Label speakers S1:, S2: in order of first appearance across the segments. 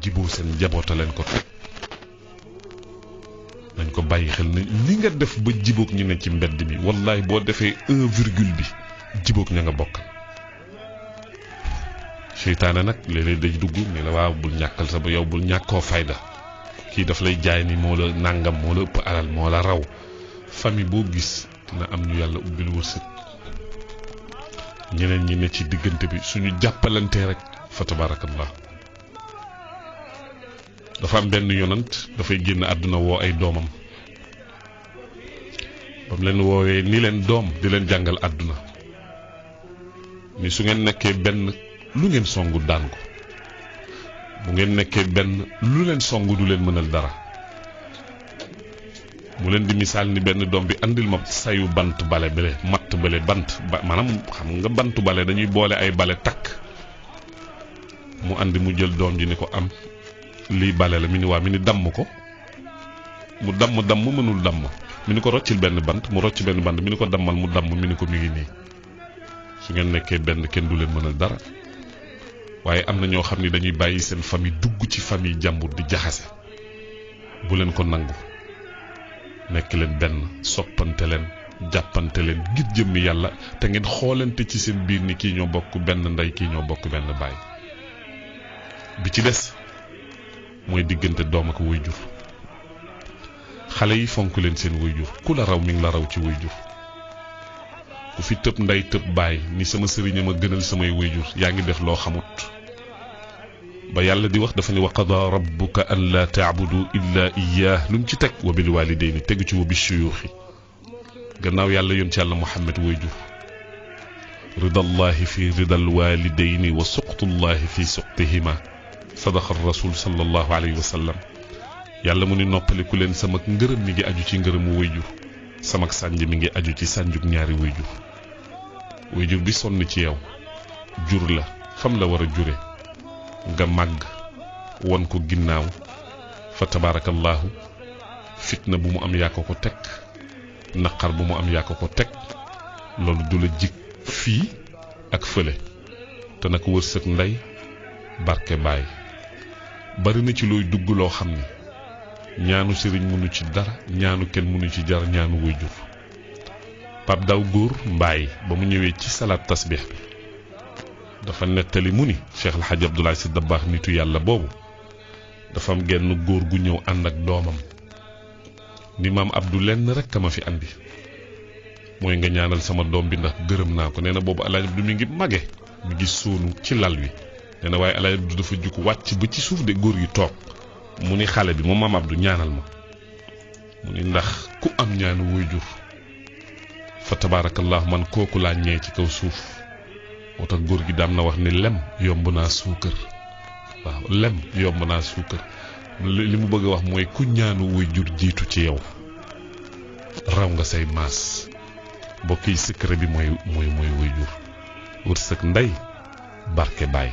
S1: jiboo seen njaboota leen ko teg nañ ko bàyyi xel ne li nga def ba jiboog ñu ne ci mbedd mi wallahi boo defee 1 virgule bi jiboog ña nga bokk seytaane nag léeg-léeg day dugg ne la waaw bul ñàkkal sa ba yow bul ñàkkoo fayda kii daf lay jaay ni moo la nàngam moo la ëpp alal moo la raw famille boo gis dina am ñu yàlla ubbil wërsëg ñeneen ñi ne ci diggante bi suñu jàppalantee rek fa tabarakallah dafa am benn yonant dafay génn àdduna woo ay doomam bam leen woowee ni leen doom di leen jàngal àdduna ni su ngeen nekkee benn lu ngeen songu daan ko bu ngeen nekkee benn lu leen songu du leen mënal dara mu leen di misaal ni benn doom bi andil ma sayu bant bale bale matt bale bant maanaam xam nga bantu bale dañuy boole ay bale takk mu andi mu jël doom ji ni ko am lii bale la mi ni waa mi ni damm ko mu damm mënul damm mi ni ko roccil benn bant mu rocc benn bant mi ni ko dammal mu damm mi ni ko mi ngi nii su ngeen nekkee benn kenn du leen mënal dara waaye am na ñoo xam ni dañuy bàyyi seen famille dugg ci famille jàmbur di jaxase bu leen ko nangu nekk leen benn soppante leen jàppante leen ngir jëmmi yàlla te ngeen xoolante ci seen biir ni kii ñoo bokk benn ndey kii ñoo bokk benn baay bi ci des mooy diggante doom ak waajur xale yi fonk leen seen waajur ku la raw mi ngi la raw ci waajur ku fi tëb ndey tëb baay ni sama sëriñ ma gënal samay waajur yaa ngi def loo xamut ba yàlla di wax dafa ni wa qada rabbuka an la ta'budu illa iyyah lu mu ci teg wa bil walidayni tegu ci wa bi shuyuxi gannaaw yàlla yoon ci yàlla Muhammad waajur ridallahi fi ridal walidayni wa suqtullahi fi suqtihima sadaqa rasul sallallahu alayhi wa sallam yàlla mu ni noppaliku leen sama ngërëm mi ngi aju ci ngërëmu waajur sama sànj mi ngi aju ci sànjuk ñaari waajur bi sonn ci yow jur la fam la war a jure nga màgg won ko ginnaaw fa tabarakallahu fitna bu mu am yaa ko teg naqar bu mu am yaa ko teg loolu du la jik fii ak fële te nag wërsëg ndey barke baay bari na ci looy dugg loo xam ni ñaanu sëriñ mënu ci dara ñaanu kenn mënu ci jar ñaanu waajur Pape Daw Góor Mbaay ba mu ñëwee ci salaat tasbih bi dafa nettali mu ni Cheikh El Hadj Abdoulaye Sy Dabakh nitu yàlla boobu dafa am genn góor gu ñëw ànd ak doomam ni maam Abdou lenn rek ka ma fi andi mooy nga ñaanal sama doom bi ndax gërëm naa ko nee na boobu Alaaji Abdou mi ngi mage mi ngi sóonu ci lal wi nee na waaye Alaaji Abdou dafa juk wàcc ba ci suuf de góor gi toog mu ni xale bi moom maam Abdou ñaanal ma mu ni ndax ku am ñaanu waajur fa tabaarakallah man kooku laa ñee ci kaw suuf moo tax góor gi daam na wax ni lem yomb naa suukar waaw lem yomb naa suukar li mu bëgg a wax mooy ku ñaanu waajur jiitu ci yow raw nga say maas mbokk yi secret bi mooy waajur wërsëg ndey barke baay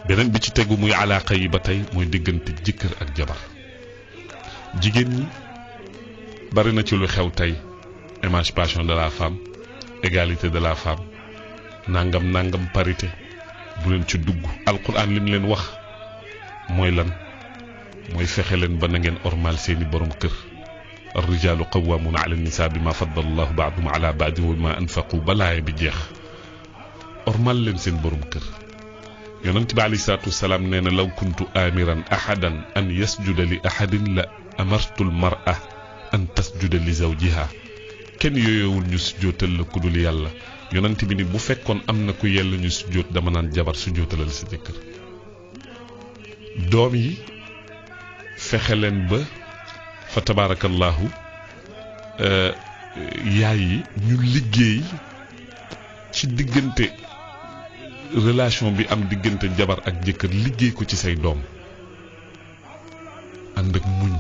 S1: beneen bi ci tegu muy alaaqa yi ba tey mooy diggante jëkkër ak jabar jigéen ñi bari na ci lu xew tey émancipation de la femme égalité de la femme nangam parité bu leen ci dugg alquran lim leen wax mooy lan mooy fexe leen ba na ngeen ormal seeni borom kër ar-rijaalu qawwaamuuna ala an-nisaa bimaa faddala Allahu ba'dahum ala ba'din wa bimaa anfaqu balaaya bi jeex ormal leen seen borom kër yonent bi alayhi salaatu wasalaam nee na law kuntu amiran ahadan an yasjuda li ahadin la amartu al-mar'a an tasjuda li zawjiha kenn yooyowul ñu sujjóotal la ku dul yàlla yonent bi ni bu fekkoon am na ku yella ñu sujjóot dama naan jabar sujjóotalal sa jëkkër doom yi fexe leen ba fa tabarakallahu yaay yi ñu liggéey ci diggante relation bi am diggante jabar ak jëkkër liggéey ko ci say doom ànd ak muñ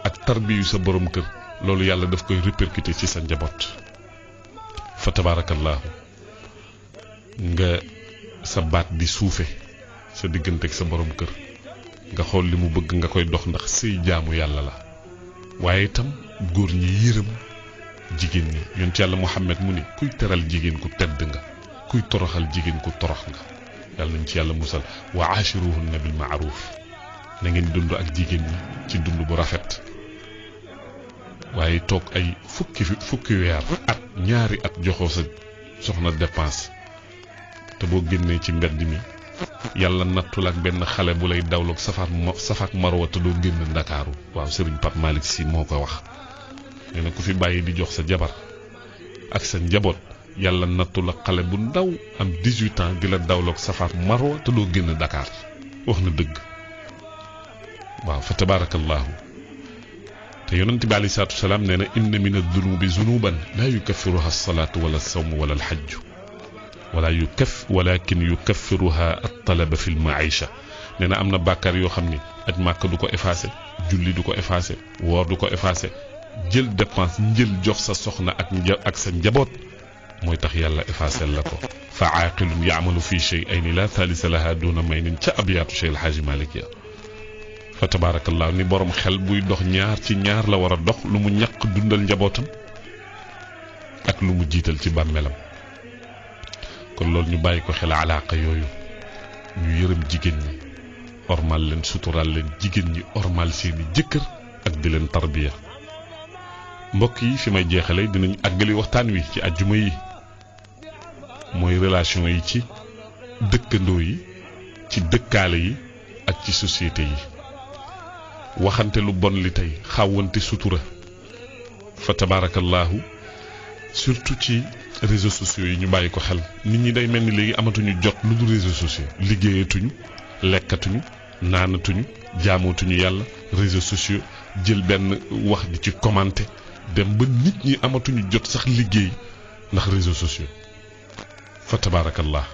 S1: ak tarbiyu sa borom kër loolu yàlla daf koy répercuter ci sa njaboot fa tabarakallahu nga sa baat di suufe sa diggante ak sa borom kër nga xool li mu bëgg nga koy dox ndax sëy jaamu yàlla la waaye itam góor ñi yërëm jigéen ñi yonent yàlla Muhammad mu ni kuy teral jigéen ku tedd nga kuy toroxal jigéen ku torox nga yàlla nañ ci yàlla musal wa aashiruhunna bil ma'ruf na ngeen dund ak jigéen ñi ci dund bu rafet waaye toog ay fukki weer at ñaari at joxoo sa soxna dépense te boo génnee ci mbedd mi yàlla nattul ak benn xale bu lay dawloog safaak marwa te doo génn Ndakaaru waaw Serigne Pape Malick Sy moo ko wax nee na ku fi bàyyi di jox sa jabar ak sa njaboot yàlla nattul ak xale bu ndaw am 18 ans di la dawloog safaak marwa te doo génn Dakar wax na dëgg waaw fa tabarakallahu te yonent bi alayhi salaatu wasalaam nee na inna min ad-dunubi zunuban laa yukaffiruha as-salaatu wala as-sawmu wala al-hajju walakin yukaffiruha at-talaba fi al-ma'isha nee na am na bàkkaar yoo xam ni aj màkk du ko effacé julli du ko effacé woor du ko effacé jël dépense njël jox sa soxna ak sa njaboot mooy tax yàlla effacé la ko fa aaqilun ya'malu fi shay'ayni la thalitha laha duna maynin ca abyaatu Cheikh El Hadji Malick ya fa tabarakallah ni borom xel buy dox ñaar ci ñaar la war a dox lu mu ñaq dundal njabootam ak lu mu jiital ci bàmmeelam kon loolu ñu bàyyi ko xel alaaka yooyu ñu yërëm jigéen ñi ormal leen suturaal leen jigéen ñi ormal seeni jëkkër ak di leen tarbiya mbokk yi fi may jeexale dinañ àggali waxtaan wi ci àjjuma yi mooy relation yi ci dëkkandoo yi ci dëkkaale yi ak ci société yi waxante lu bon li tey xawante sutura fa tabarakallahu surtout ci réseaux sociaux yi ñu bàyyi ko xel nit ñi day mel ni léegi amatuñu jot lu dul réseaux sociaux liggéeyatuñu lekkatuñu naanatuñu jaamootuñu yàlla réseaux sociaux jël benn wax di ci commenter dem ba nit ñi amatuñu jot sax liggéey ndax réseaux sociaux fa tabarakallah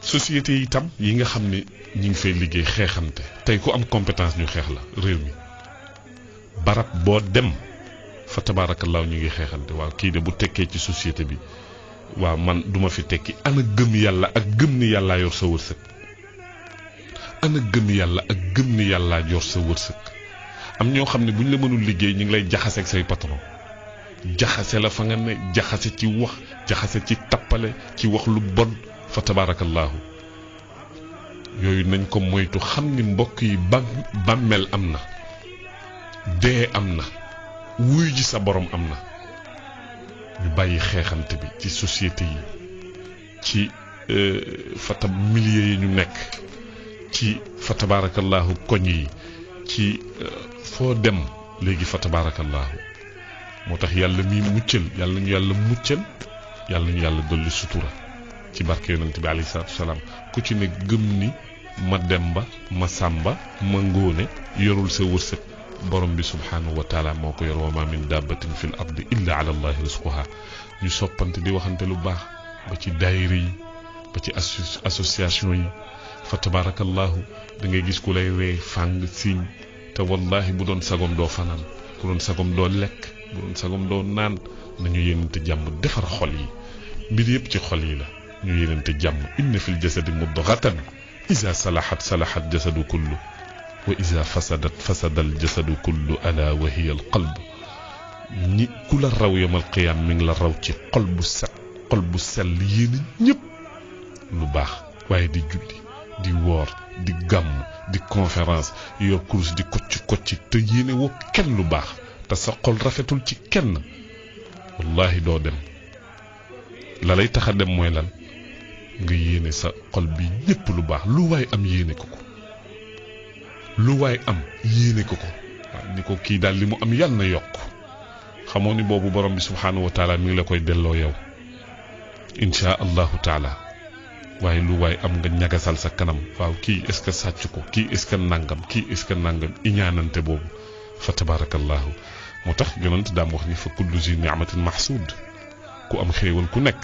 S1: société yi itam yi nga xam ne ñi ngi fay liggéey xeexante tey ku am compétence ñu xeex la réew mi barab boo dem fa tabaarakallaahu ñu ngi xeexante waaw kii de bu tekkee ci société bi waaw man duma fi tekki ana gëm yàlla ak gëm ni yàllaa yor sa wërsëg ana gëm yàlla ak gëm ni yàllaa yor sa wërsëg am ñoo xam ne buñ la mënul liggéey ñu ngi lay jaxase ak say patron jaxase la fa nga ne jaxase ci wax jaxase ci tappale ci wax lu bon fa tabaarakallaahu yooyu nañ ko moytu xam ni mbokk yi bàmmeel am na dee am na wuy ji sa borom am na ñu bàyyi xeexante bi ci société yi ci fatab milieu yi ñu nekk ci fa tabarakallahu koñ yi ci foo dem léegi fa tabarakallahu moo tax yàlla mi muccal yàlla ñu yàlla muccal yàlla ñu yàlla dolli sutura ci barke yonent bi alayhi salaatu wasalaam ku ci ne gëm ni ma demba ma sàmba ma ngóone yorul sa wërsëg borom bi subhanahu wa taala moo ko yor wa ma min dabbatin fil ardi illa ala allahi rizquha ñu soppante di waxante lu baax ba ci daayira yi ba ci association yi fa tabarakallahu da ngay gis ku lay ree fàng siiñ te wallahi bu doon sagom doo fanaan bu doon sagom doo lekk bu doon sagom doo naan nañu yéenante jàmm defar xol yi mbir yëpp ci xol yi la ñu yéenante jàmm inna fil jasadi mudghatan iza salahat salahat jasadu kullu wa iza fasadat fasada al jasadu kullu ala wa hiya al qalb ñi ku la raw yamal qiyaam mi ngi la raw ci xol bu set xol bu sell yéene ñëpp lu baax waaye di julli di woor di gàmm di conférence yor kurus di kocci te yéene woo kenn lu baax te sa xol rafetul ci kenn wallahi doo dem la lay tax a dem mooy lan nga yéene sa xol bi ñëpp lu baax lu waay am yéene ko ko lu waay am yéene ko ko waaw ni ko kii daal li mu am yàlla na yokk xamoo ni boobu borom bi subhanahu wa taala mi ngi la koy delloo yow insha allahu taala waaye lu waay am nga ñagasal sa kanam waaw kii est-ce que sàcc ko kii est-ce que nangam kii est-ce que nangam iñaanante boobu fa tabarakallahu moo tax yonent daam wax ni fa kullu zi ni'matin mahsud ku am xéewal ku nekk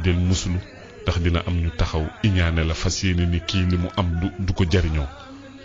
S1: del muslu ndax dina am ñu taxaw iñaane la fas yéene ni kii li mu am du ko jariñoo